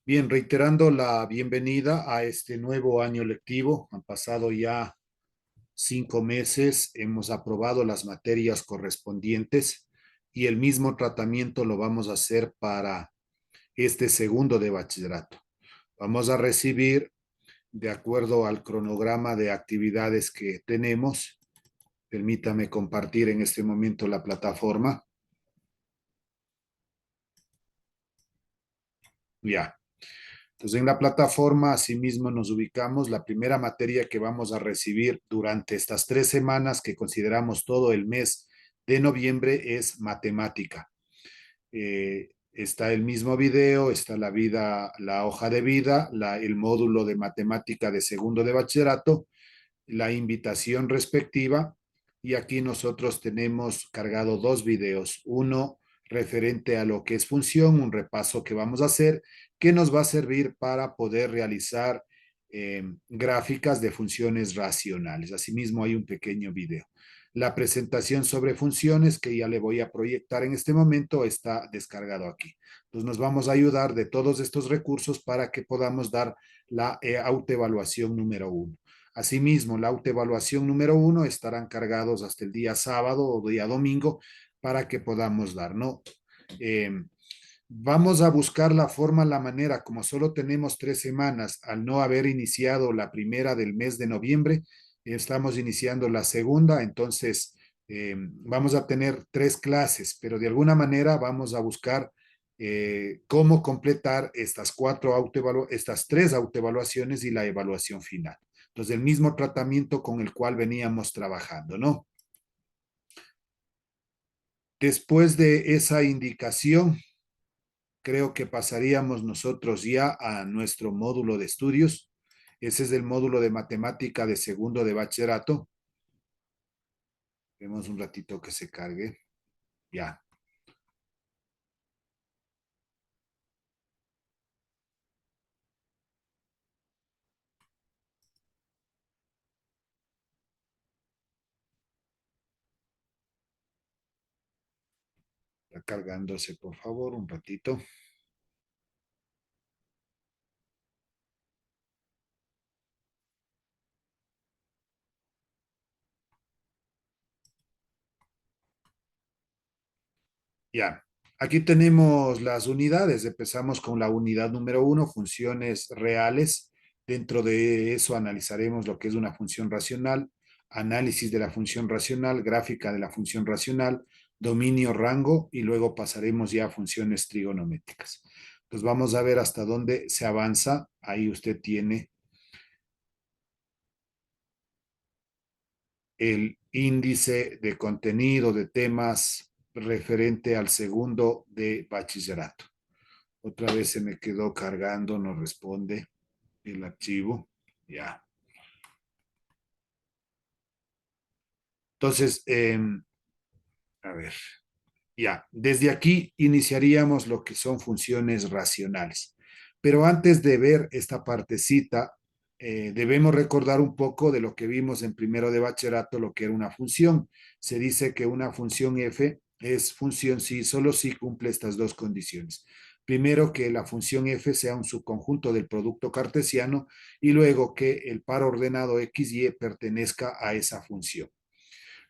Bien, reiterando la bienvenida a este nuevo año lectivo. Han pasado ya 5 meses, hemos aprobado las materias correspondientes y el mismo tratamiento lo vamos a hacer para este segundo de bachillerato. Vamos a recibir, de acuerdo al cronograma de actividades que tenemos, permítame compartir en este momento la plataforma. Ya. Entonces, en la plataforma, asimismo, nos ubicamos. La primera materia que vamos a recibir durante estas 3 semanas que consideramos todo el mes de noviembre es matemática. Está el mismo video, está la hoja de vida, el módulo de matemática de segundo de bachillerato, la invitación respectiva, y aquí nosotros tenemos cargado dos videos, uno referente a lo que es función, un repaso que vamos a hacer, que nos va a servir para poder realizar gráficas de funciones racionales. Asimismo, hay un pequeño video. La presentación sobre funciones que ya le voy a proyectar en este momento está descargado aquí. Entonces nos vamos a ayudar de todos estos recursos para que podamos dar la autoevaluación número 1. Asimismo, la autoevaluación número 1 estarán cargados hasta el día sábado o día domingo para que podamos dar, ¿no? Eh, Vamos a buscar la forma, la manera, como solo tenemos 3 semanas, al no haber iniciado la primera del mes de noviembre, estamos iniciando la segunda, entonces vamos a tener 3 clases, pero de alguna manera vamos a buscar cómo completar estas 3 autoevaluaciones y la evaluación final. Entonces, el mismo tratamiento con el cual veníamos trabajando, ¿no? Después de esa indicación, creo que pasaríamos nosotros ya a nuestro módulo de estudios. Ese es el módulo de matemática de segundo de bachillerato. Vemos un ratito que se cargue. Ya, está cargándose, por favor, un ratito. Ya, aquí tenemos las unidades. Empezamos con la unidad número 1, funciones reales. Dentro de eso analizaremos lo que es una función racional, análisis de la función racional, gráfica de la función racional, dominio, rango, y luego pasaremos ya a funciones trigonométricas. Entonces vamos a ver hasta dónde se avanza. Ahí usted tiene el índice de contenido de temas referente al segundo de bachillerato. Otra vez se me quedó cargando, no responde el archivo. Ya. Entonces, a ver, ya. Desde aquí iniciaríamos lo que son funciones racionales. Pero antes de ver esta partecita, debemos recordar un poco de lo que vimos en primero de bachillerato, lo que era una función. Se dice que una función f es función si solo si cumple estas dos condiciones. Primero, que la función f sea un subconjunto del producto cartesiano y luego que el par ordenado x y pertenezca a esa función.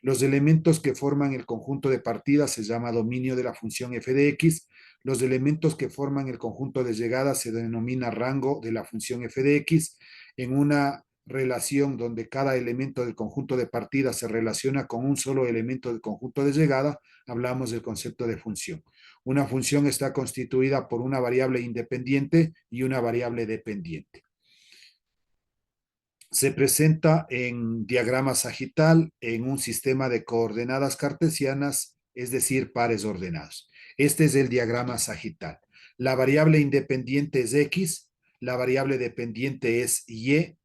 Los elementos que forman el conjunto de partida se llama dominio de la función f de x. Los elementos que forman el conjunto de llegada se denomina rango de la función f de x. En una relación donde cada elemento del conjunto de partida se relaciona con un solo elemento del conjunto de llegada, hablamos del concepto de función. Una función está constituida por una variable independiente y una variable dependiente. Se presenta en diagrama sagital en un sistema de coordenadas cartesianas, es decir, pares ordenados. Este es el diagrama sagital. La variable independiente es x, la variable dependiente es y,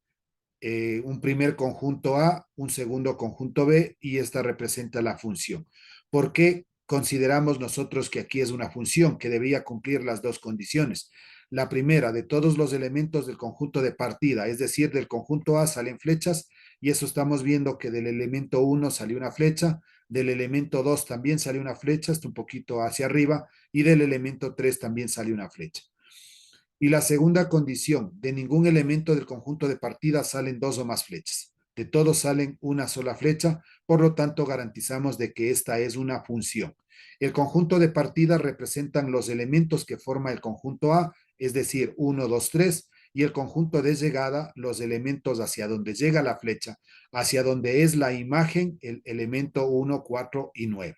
un primer conjunto A, un segundo conjunto B, y esta representa la función. ¿Por qué consideramos nosotros que aquí es una función que debía cumplir las dos condiciones? La primera, de todos los elementos del conjunto de partida, es decir, del conjunto A salen flechas, y eso estamos viendo que del elemento 1 salió una flecha, del elemento 2 también salió una flecha, está un poquito hacia arriba, y del elemento 3 también salió una flecha. Y la segunda condición, de ningún elemento del conjunto de partida salen dos o más flechas. De todos salen una sola flecha, por lo tanto garantizamos de que esta es una función. El conjunto de partida representan los elementos que forma el conjunto A, es decir, 1, 2, 3, y el conjunto de llegada, los elementos hacia donde llega la flecha, hacia donde es la imagen, el elemento 1, 4 y 9.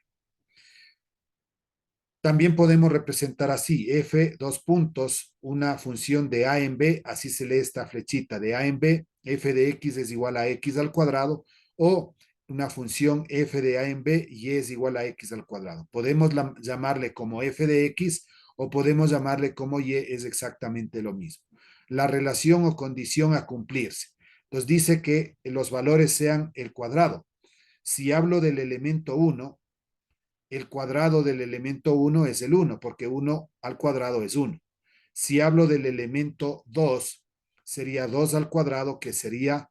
También podemos representar así, f, dos puntos, una función de a en b, así se lee esta flechita de a en b, f de x es igual a x al cuadrado, o una función f de a en b, y es igual a x al cuadrado. Podemos llamarle como f de x o podemos llamarle como y, es exactamente lo mismo. La relación o condición a cumplirse. Entonces dice que los valores sean el cuadrado. Si hablo del elemento 1, el cuadrado del elemento 1 es el 1, porque 1 al cuadrado es 1. Si hablo del elemento 2, sería 2 al cuadrado, que sería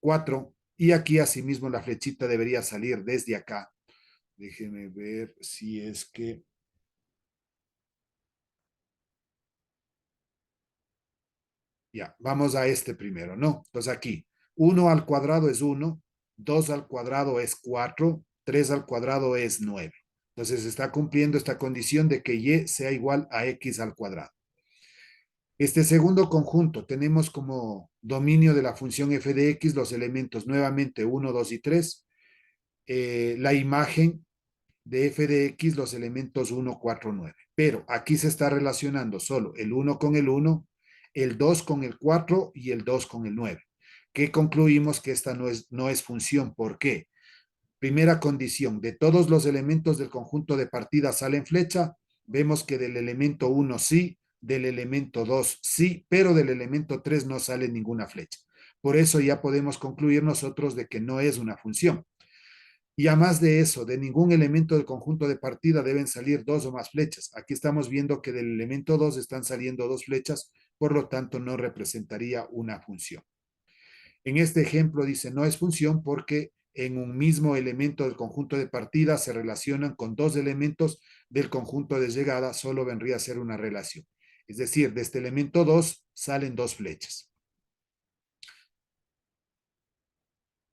4. Y aquí asimismo la flechita debería salir desde acá. Déjenme ver si es que... Ya, vamos a este primero, ¿no? Entonces aquí, 1 al cuadrado es 1, 2 al cuadrado es 4, 3 al cuadrado es 9. Entonces está cumpliendo esta condición de que y sea igual a x al cuadrado. Este segundo conjunto tenemos como dominio de la función f de x los elementos nuevamente 1, 2 y 3. La imagen de f de x los elementos 1, 4, 9. Pero aquí se está relacionando solo el 1 con el 1, el 2 con el 4 y el 2 con el 9. Que concluimos que esta no es función. ¿Por qué? Primera condición, de todos los elementos del conjunto de partida salen flecha, vemos que del elemento 1 sí, del elemento 2 sí, pero del elemento 3 no sale ninguna flecha. Por eso ya podemos concluir nosotros de que no es una función. Y además de eso, de ningún elemento del conjunto de partida deben salir dos o más flechas. Aquí estamos viendo que del elemento 2 están saliendo dos flechas, por lo tanto no representaría una función. En este ejemplo dice no es función porque en un mismo elemento del conjunto de partida se relacionan con dos elementos del conjunto de llegada, solo vendría a ser una relación. Es decir, de este elemento 2 salen dos flechas.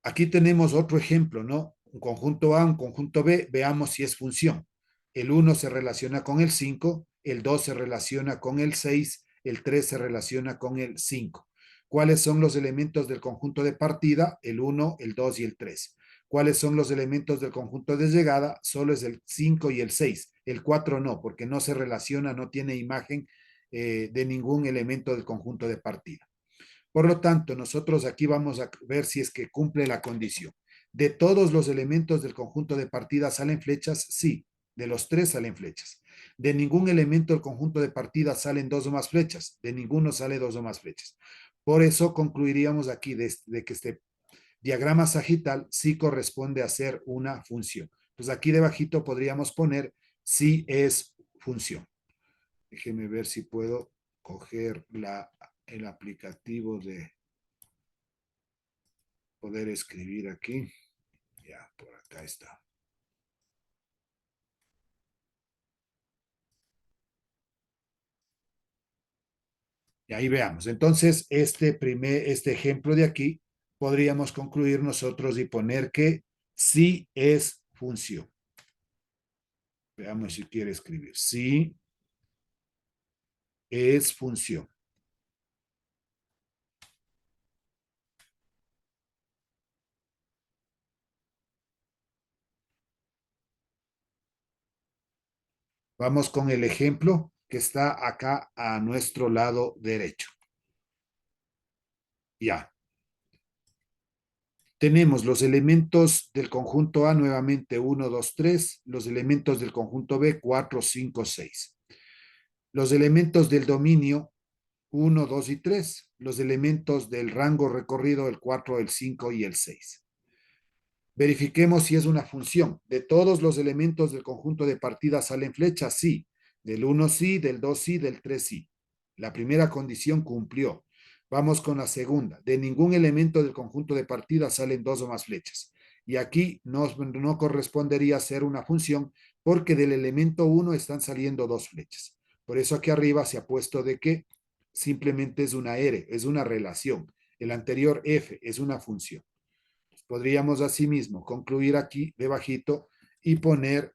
Aquí tenemos otro ejemplo, ¿no? Un conjunto A, un conjunto B, veamos si es función. El 1 se relaciona con el 5, el 2 se relaciona con el 6, el 3 se relaciona con el 5. ¿Cuáles son los elementos del conjunto de partida? El 1, el 2 y el 3. ¿Cuáles son los elementos del conjunto de llegada? Solo es el 5 y el 6. El 4 no, porque no se relaciona, no tiene imagen de ningún elemento del conjunto de partida. Por lo tanto, nosotros aquí vamos a ver si es que cumple la condición. ¿De todos los elementos del conjunto de partida salen flechas? Sí, de los tres salen flechas. ¿De ningún elemento del conjunto de partida salen dos o más flechas? De ninguno sale dos o más flechas. Por eso concluiríamos aquí de que este diagrama sagital sí corresponde a ser una función. Entonces aquí debajito podríamos poner si es función. Déjeme ver si puedo coger el aplicativo de poder escribir aquí. Ya, por acá está. Y ahí veamos. Entonces, este ejemplo de aquí, podríamos concluir nosotros y poner que sí es función. Veamos si quiere escribir. Sí es función. Vamos con el ejemplo que está acá a nuestro lado derecho. Ya. Tenemos los elementos del conjunto A nuevamente 1, 2, 3, los elementos del conjunto B 4, 5, 6. Los elementos del dominio 1, 2 y 3, los elementos del rango recorrido el 4, el 5 y el 6. Verifiquemos si es una función. De todos los elementos del conjunto de partida salen flechas, sí. Del 1 sí, del 2 sí, del 3 sí. La primera condición cumplió. Vamos con la segunda. De ningún elemento del conjunto de partida salen dos o más flechas. Y aquí no correspondería ser una función porque del elemento 1 están saliendo dos flechas. Por eso aquí arriba se ha puesto de que simplemente es una R, es una relación. El anterior F es una función. Podríamos asimismo concluir aquí debajito y poner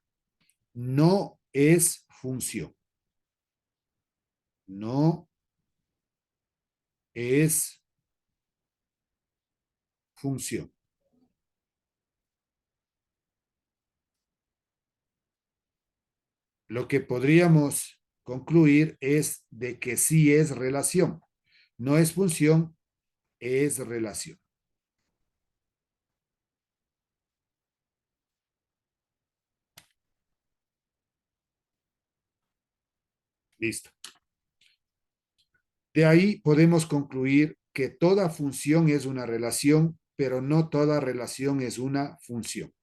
no es función. No es función. Lo que podríamos concluir es de que sí es relación. No es función, es relación. Listo. De ahí podemos concluir que toda función es una relación, pero no toda relación es una función.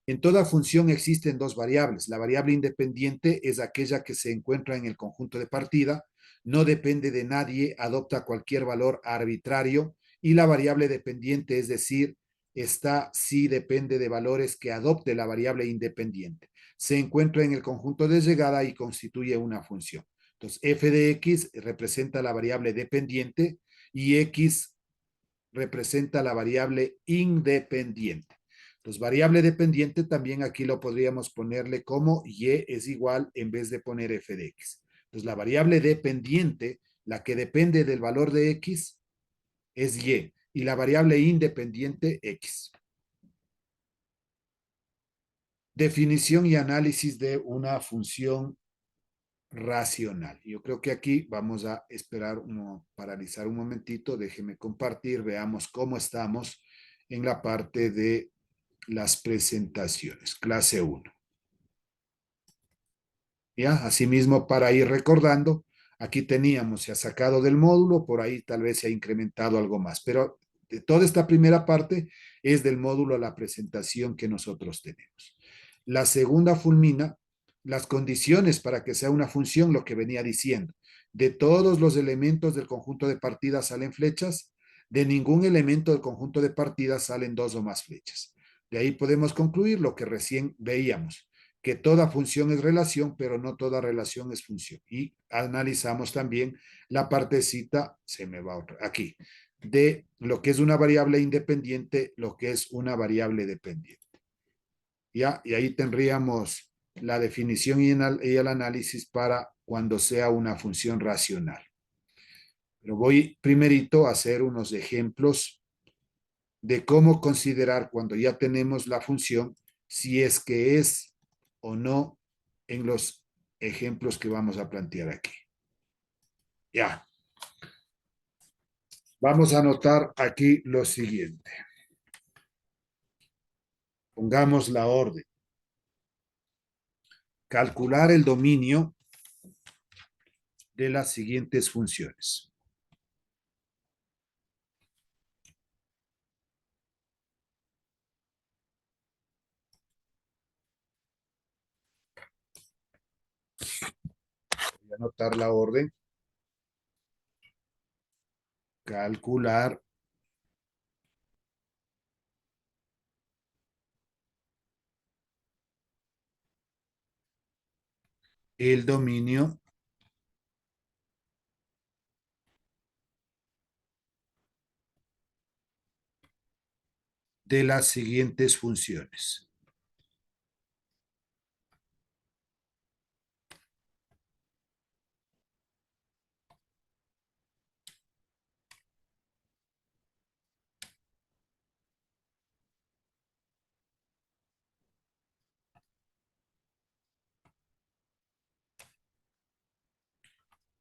En toda función existen dos variables. La variable independiente es aquella que se encuentra en el conjunto de partida, no depende de nadie, adopta cualquier valor arbitrario, y la variable dependiente, es decir, esta sí depende de valores que adopte la variable independiente. Se encuentra en el conjunto de llegada y constituye una función. Entonces, f de x representa la variable dependiente y x representa la variable independiente. Entonces, variable dependiente también aquí lo podríamos ponerle como y es igual en vez de poner f de x. Entonces, la variable dependiente, la que depende del valor de x, es y la variable independiente x. Definición y análisis de una función racional. Yo creo que aquí vamos a esperar, paralizar un momentito, déjeme compartir, veamos cómo estamos en la parte de las presentaciones, clase 1. ¿Ya? Asimismo, para ir recordando, aquí teníamos, se ha sacado del módulo, por ahí tal vez se ha incrementado algo más, pero de toda esta primera parte es del módulo a la presentación que nosotros tenemos. La segunda fulmina las condiciones para que sea una función, lo que venía diciendo. De todos los elementos del conjunto de partidas salen flechas, de ningún elemento del conjunto de partidas salen dos o más flechas. De ahí podemos concluir lo que recién veíamos, que toda función es relación, pero no toda relación es función. Y analizamos también la partecita, se me va otra, aquí, de lo que es una variable independiente, lo que es una variable dependiente. ¿Ya? Y ahí tendríamos la definición y el análisis para cuando sea una función racional. Pero voy primerito a hacer unos ejemplos de cómo considerar cuando ya tenemos la función, si es que es o no en los ejemplos que vamos a plantear aquí. Ya. Vamos a anotar aquí lo siguiente. Pongamos la orden. Calcular el dominio de las siguientes funciones. Voy a anotar la orden. Calcular el dominio de las siguientes funciones.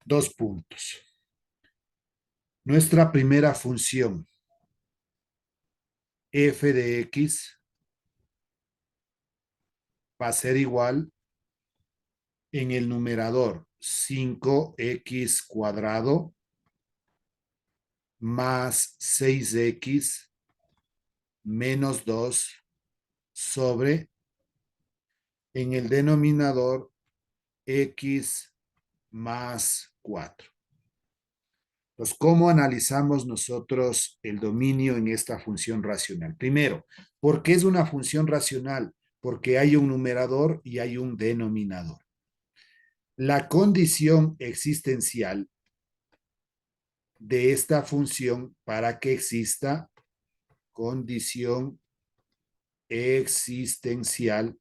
Dos puntos. Nuestra primera función, f de x, va a ser igual en el numerador 5x cuadrado más 6x menos 2 sobre en el denominador x más 4. Entonces, ¿cómo analizamos nosotros el dominio en esta función racional? Primero, ¿por qué es una función racional? Porque hay un numerador y hay un denominador. La condición existencial de esta función para que exista condición existencial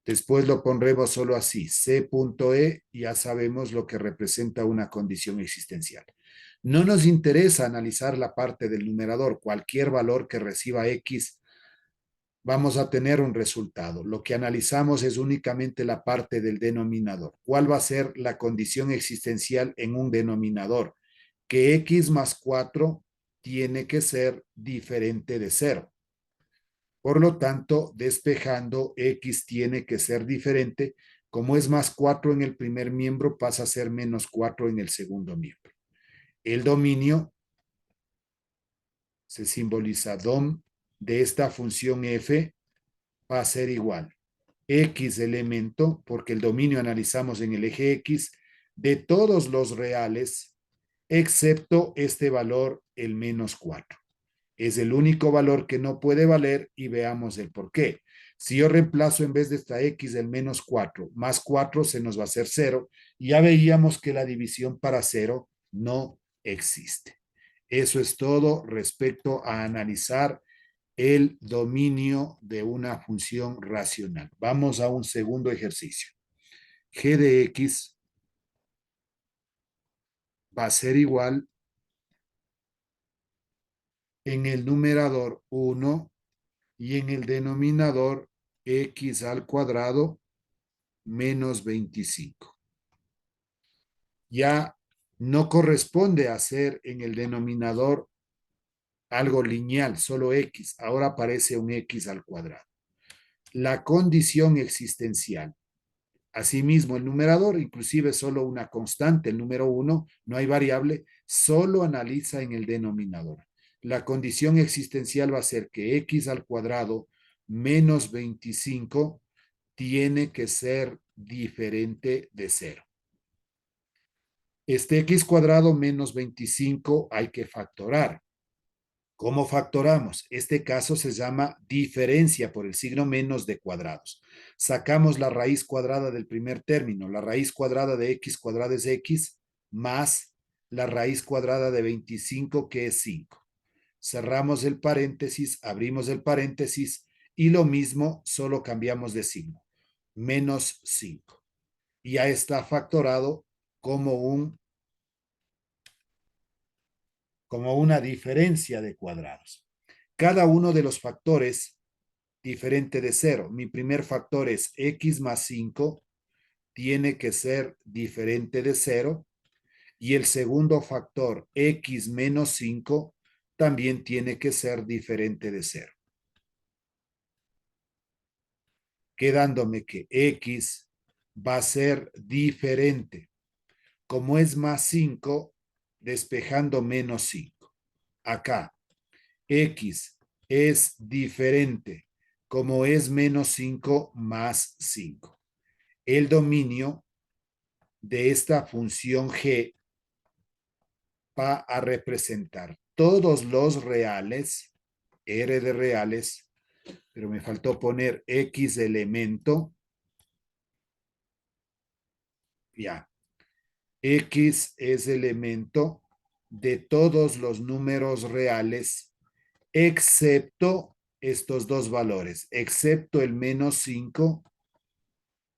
después lo pondremos solo así, C.E, ya sabemos lo que representa una condición existencial. No nos interesa analizar la parte del numerador, cualquier valor que reciba X, vamos a tener un resultado. Lo que analizamos es únicamente la parte del denominador. ¿Cuál va a ser la condición existencial en un denominador? Que X más 4 tiene que ser diferente de 0. Por lo tanto, despejando, X tiene que ser diferente. Como es más 4 en el primer miembro, pasa a ser menos 4 en el segundo miembro. El dominio se simboliza DOM de esta función f va a ser igual. X elemento, porque el dominio analizamos en el eje X, de todos los reales, excepto este valor, el menos 4. Es el único valor que no puede valer y veamos el por qué. Si yo reemplazo en vez de esta X el menos 4, más 4 se nos va a hacer 0 y ya veíamos que la división para 0 no existe. Eso es todo respecto a analizar el dominio de una función racional. Vamos a un segundo ejercicio. G de X va a ser igual en el numerador 1 y en el denominador X al cuadrado menos 25. Ya no corresponde hacer en el denominador algo lineal, solo X. Ahora aparece un X al cuadrado. La condición existencial. Asimismo, el numerador, inclusive solo una constante, el número 1, no hay variable, solo analiza en el denominador. La condición existencial va a ser que X al cuadrado menos 25 tiene que ser diferente de 0. Este X cuadrado menos 25 hay que factorar. ¿Cómo factoramos? Este caso se llama diferencia por el signo menos de cuadrados. Sacamos la raíz cuadrada del primer término. La raíz cuadrada de X cuadrado es X más la raíz cuadrada de 25 que es 5. Cerramos el paréntesis, abrimos el paréntesis y lo mismo, solo cambiamos de signo. Menos 5. Ya está factorado como una diferencia de cuadrados. Cada uno de los factores diferente de 0. Mi primer factor es X más 5, tiene que ser diferente de 0. Y el segundo factor, X menos 5, también tiene que ser diferente de 0. Quedándome que X va a ser diferente. Como es más 5, despejando menos 5. Acá, X es diferente. Como es menos 5 más 5. El dominio de esta función G va a representar todos los reales, R de reales, pero me faltó poner X elemento, ya, X es elemento de todos los números reales, excepto estos dos valores, excepto el menos 5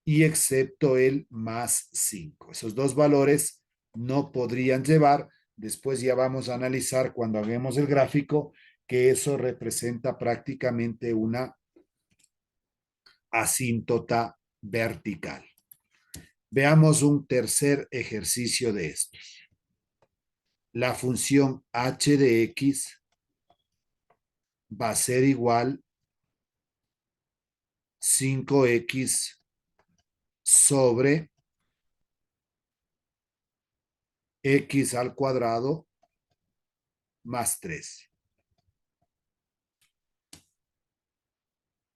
y excepto el más 5. Esos dos valores no podrían llevar, después ya vamos a analizar cuando hagamos el gráfico, que eso representa prácticamente una asíntota vertical. Veamos un tercer ejercicio de estos. La función h de x va a ser igual 5x sobre x al cuadrado más 3.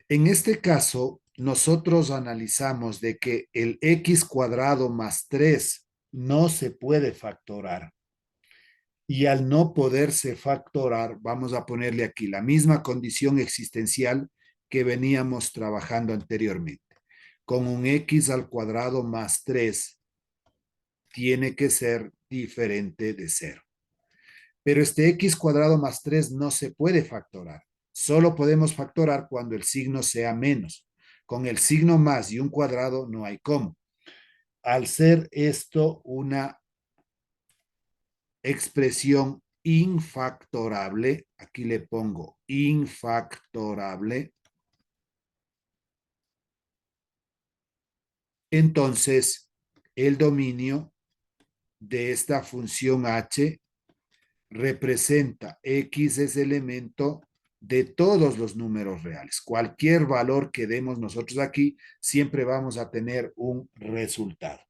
En este caso, nosotros analizamos de que el x cuadrado más 3 no se puede factorar. Y al no poderse factorar, vamos a ponerle aquí la misma condición existencial que veníamos trabajando anteriormente. Con un x al cuadrado más 3 tiene que ser diferente de 0. Pero este x cuadrado más 3 no se puede factorar. Solo podemos factorar cuando el signo sea menos. Con el signo más y un cuadrado no hay cómo. Al ser esto una expresión infactorable, aquí le pongo infactorable, entonces el dominio de esta función h representa x es elemento de todos los números reales. Cualquier valor que demos nosotros aquí, siempre vamos a tener un resultado.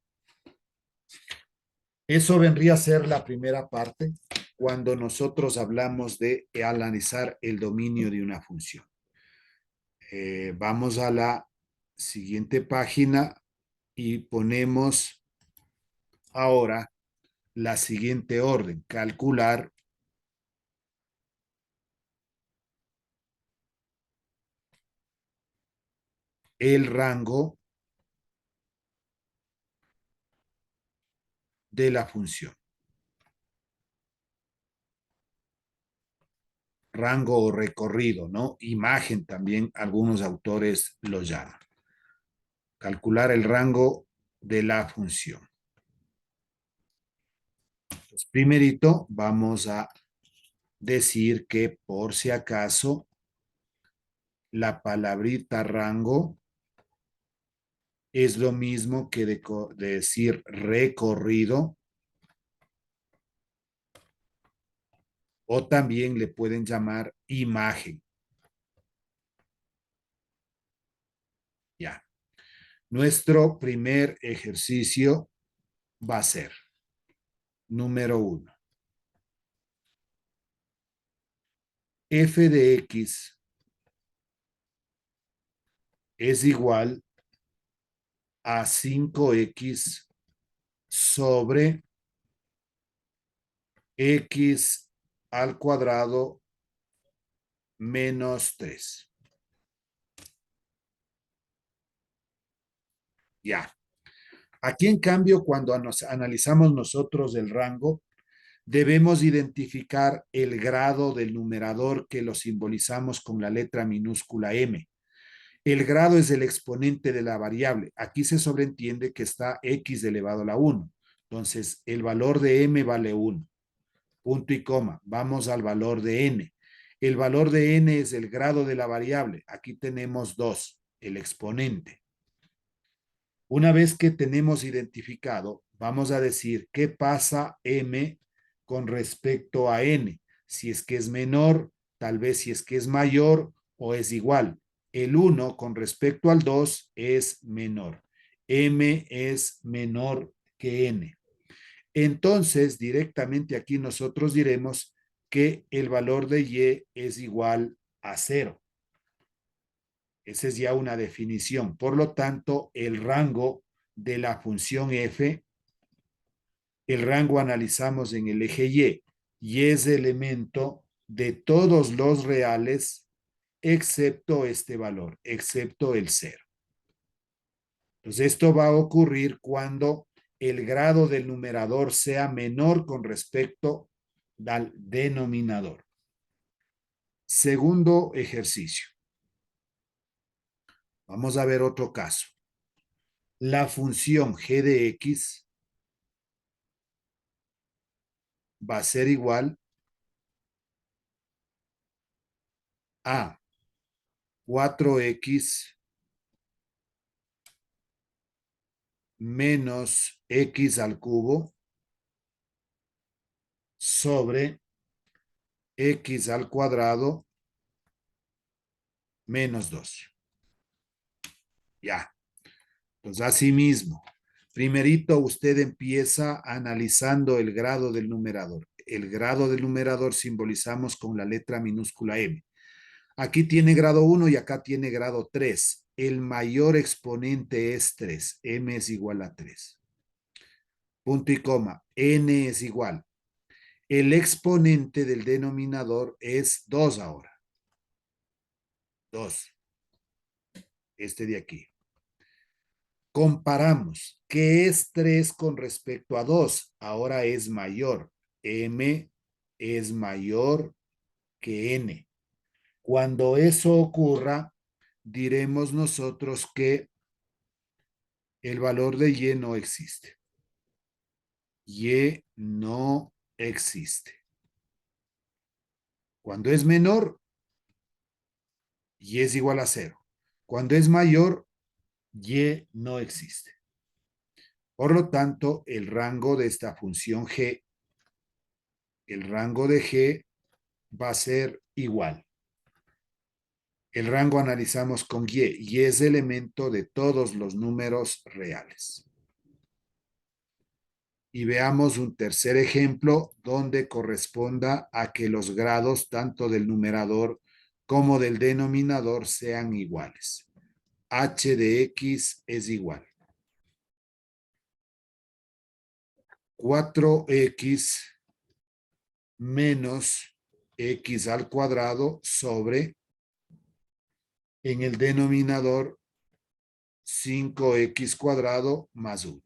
Eso vendría a ser la primera parte cuando nosotros hablamos de analizar el dominio de una función. Vamos a la siguiente página y ponemos ahora la siguiente orden: calcular el rango de la función. Rango o recorrido, ¿no? Imagen también algunos autores lo llaman. Calcular el rango de la función. Pues primerito vamos a decir que por si acaso la palabrita rango es lo mismo que de decir recorrido, o también le pueden llamar imagen. Ya. Nuestro primer ejercicio va a ser número 1. F de X es igual a 5X sobre X al cuadrado menos 3. Ya. Aquí, en cambio, cuando nos analizamos nosotros el rango, debemos identificar el grado del numerador que lo simbolizamos con la letra minúscula m. El grado es el exponente de la variable. Aquí se sobreentiende que está x elevado a la 1. Entonces, el valor de m vale 1. Punto y coma. Vamos al valor de n. El valor de n es el grado de la variable. Aquí tenemos 2, el exponente. Una vez que tenemos identificado, vamos a decir qué pasa m con respecto a n. Si es que es menor, tal vez si es que es mayor o es igual. El 1 con respecto al 2 es menor. M es menor que n. Entonces, directamente aquí nosotros diremos que el valor de y es igual a 0. Esa es ya una definición. Por lo tanto, el rango de la función f, el rango analizamos en el eje y es elemento de todos los reales excepto este valor, excepto el 0. Entonces, esto va a ocurrir cuando el grado del numerador sea menor con respecto al denominador. Segundo ejercicio. Vamos a ver otro caso. La función g de x va a ser igual a 4x menos x al cubo sobre x al cuadrado menos 2. Ya. Entonces, asimismo, primerito usted empieza analizando el grado del numerador. El grado del numerador simbolizamos con la letra minúscula m. Aquí tiene grado 1 y acá tiene grado 3. El mayor exponente es 3. M es igual a 3. Punto y coma. N es igual. El exponente del denominador es 2 ahora. 2. este de aquí. Comparamos. ¿Qué es 3 con respecto a 2? Ahora es mayor. M es mayor que N. Cuando eso ocurra, diremos nosotros que el valor de Y no existe. Y no existe. Cuando es menor, Y es igual a 0. Cuando es mayor, Y no existe. Por lo tanto, el rango de esta función G, el rango de G va a ser igual. El rango analizamos con Y es elemento de todos los números reales. Y veamos un tercer ejemplo donde corresponda a que los grados tanto del numerador como del denominador sean iguales. H de X es igual. 4X menos X al cuadrado sobre, en el denominador, 5X cuadrado más 1.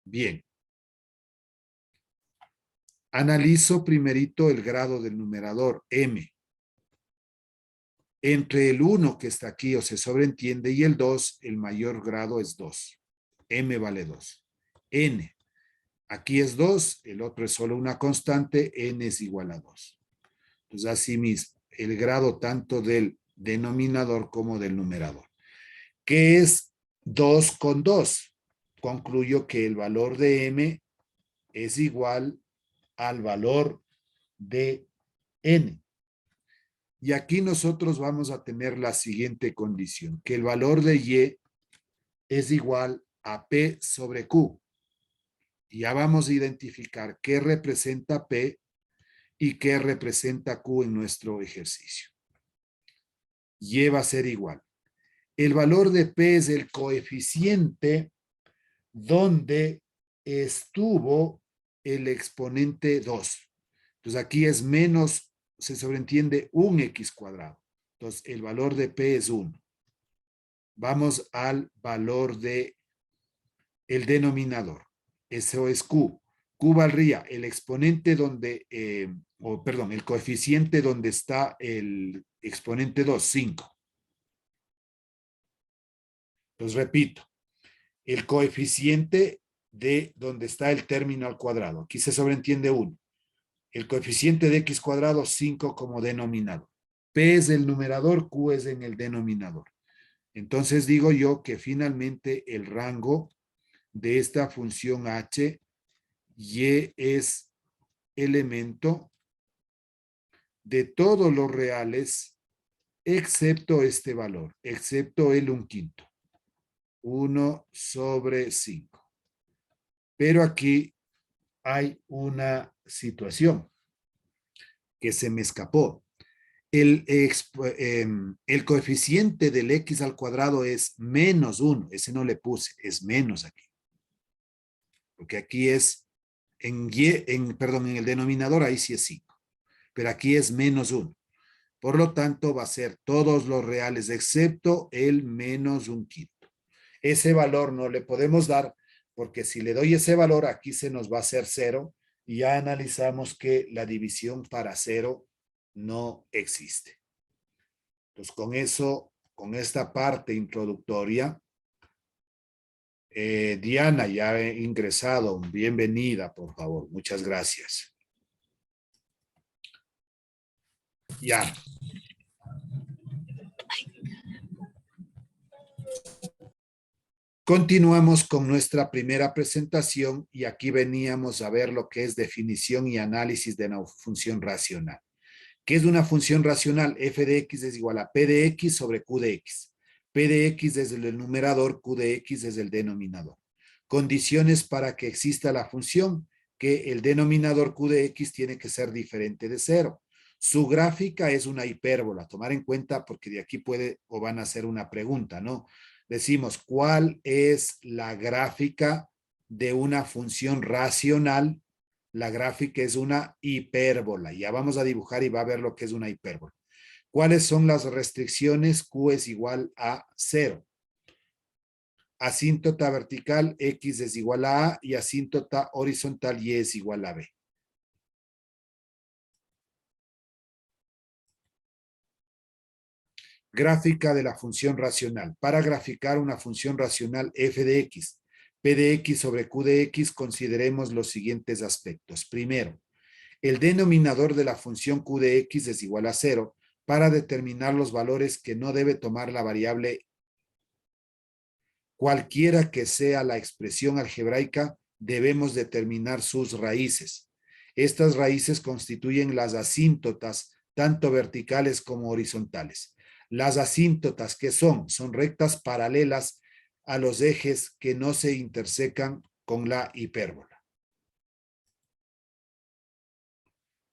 Bien. Analizo primerito el grado del numerador, M. Entre el 1 que está aquí o se sobreentiende y el 2, el mayor grado es 2. M vale 2. N. Aquí es 2, el otro es solo una constante, N es igual a 2. Entonces, asimismo, el grado tanto del denominador como del numerador. ¿Qué es 2 con 2? Concluyo que el valor de M es igual al valor de N. Y aquí nosotros vamos a tener la siguiente condición, que el valor de Y es igual a P sobre Q. Y ya vamos a identificar qué representa P y qué representa Q en nuestro ejercicio. Y va a ser igual. El valor de P es el coeficiente donde estuvo el exponente 2. Entonces aquí es menos, se sobreentiende, un X cuadrado. Entonces el valor de P es 1. Vamos al valor de el denominador. Eso es Q. Q valdría el exponente donde, el coeficiente donde está el exponente 2, 5. Entonces repito, el coeficiente de donde está el término al cuadrado. Aquí se sobreentiende 1. El coeficiente de X cuadrado, 5 como denominador. P es el numerador, Q es en el denominador. Entonces digo yo que finalmente el rango de esta función h, y es elemento de todos los reales, excepto este valor, excepto el 1/5. 1 sobre 5. Pero aquí hay una situación que se me escapó. El coeficiente del X al cuadrado es menos 1. Ese no le puse, es menos aquí. Porque aquí es en el denominador, ahí sí es 5. Pero aquí es menos 1. Por lo tanto, va a ser todos los reales excepto el menos 1/5. Ese valor no le podemos dar porque si le doy ese valor, aquí se nos va a hacer 0 y ya analizamos que la división para 0 no existe. Entonces, con eso, con esta parte introductoria, Diana ya ha ingresado. Bienvenida, por favor. Muchas gracias. Ya. Continuamos con nuestra primera presentación y aquí veníamos a ver lo que es definición y análisis de una función racional. ¿Qué es una función racional? F de X es igual a P de X sobre Q de X. P de X es el numerador, Q de X es el denominador. Condiciones para que exista la función, que el denominador Q de X tiene que ser diferente de 0. Su gráfica es una hipérbola, tomar en cuenta porque de aquí puede o van a hacer una pregunta, ¿no? Decimos, ¿cuál es la gráfica de una función racional? La gráfica es una hipérbola. Ya vamos a dibujar y va a ver lo que es una hipérbola. ¿Cuáles son las restricciones? Q es igual a 0. Asíntota vertical, X es igual a A, y asíntota horizontal, Y es igual a B. Gráfica de la función racional. Para graficar una función racional f de x, p de x sobre q de x, consideremos los siguientes aspectos. Primero, el denominador de la función q de x es igual a 0 para determinar los valores que no debe tomar la variable. Cualquiera que sea la expresión algebraica, debemos determinar sus raíces. Estas raíces constituyen las asíntotas, tanto verticales como horizontales. Las asíntotas, ¿qué son? Son rectas paralelas a los ejes que no se intersecan con la hipérbola.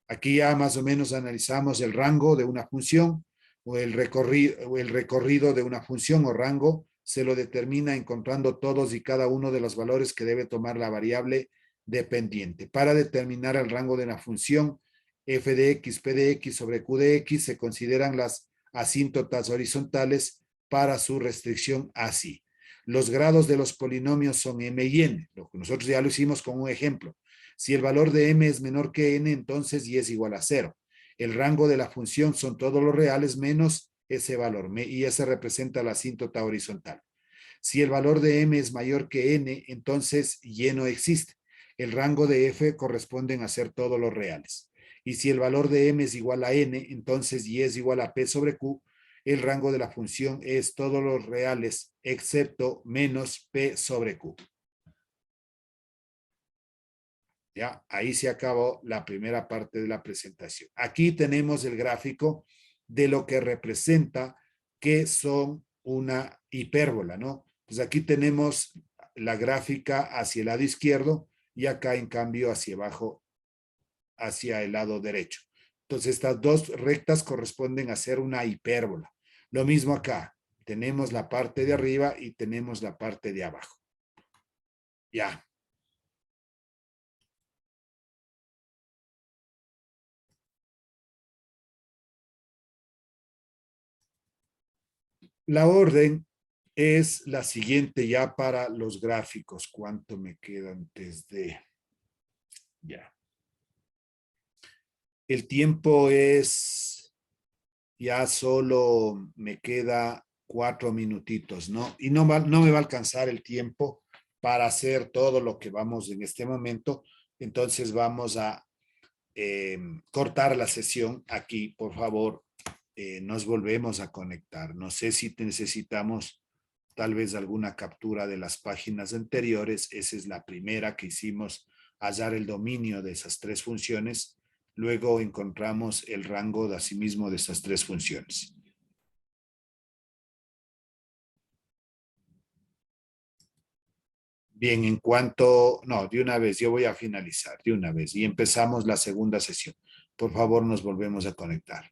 Aquí ya más o menos analizamos el rango de una función o el recorrido de una función o rango. Se lo determina encontrando todos y cada uno de los valores que debe tomar la variable dependiente. Para determinar el rango de una función, f de x, p de x sobre q de x, se consideran las asíntotas horizontales para su restricción así. Los grados de los polinomios son m y n. Nosotros ya lo hicimos con un ejemplo. Si el valor de m es menor que n, entonces y es igual a 0. El rango de la función son todos los reales menos ese valor, y ese representa la asíntota horizontal. Si el valor de m es mayor que n, entonces y no existe. El rango de f corresponden a ser todos los reales. Y si el valor de m es igual a n, entonces y es igual a p sobre q. El rango de la función es todos los reales excepto menos p sobre q. Ya, ahí se acabó la primera parte de la presentación. Aquí tenemos el gráfico de lo que representa que son una hipérbola, ¿no? Pues aquí tenemos la gráfica hacia el lado izquierdo y acá en cambio hacia abajo, hacia el lado derecho. Entonces estas dos rectas corresponden a ser una hipérbola. Lo mismo acá, tenemos la parte de arriba y tenemos la parte de abajo. Ya. La orden es la siguiente ya para los gráficos. ¿Cuánto me queda antes de...? Ya. El tiempo es... Ya solo me queda 4 minutitos, ¿no? Y no me va a alcanzar el tiempo para hacer todo lo que vamos en este momento. Entonces vamos a cortar la sesión aquí. Por favor, nos volvemos a conectar. No sé si necesitamos tal vez alguna captura de las páginas anteriores. Esa es la primera que hicimos, hallar el dominio de esas tres funciones. Luego encontramos el rango de asimismo de esas tres funciones. Bien, en cuanto, no, de una vez, yo voy a finalizar, de una vez, y empezamos la segunda sesión. Por favor, nos volvemos a conectar.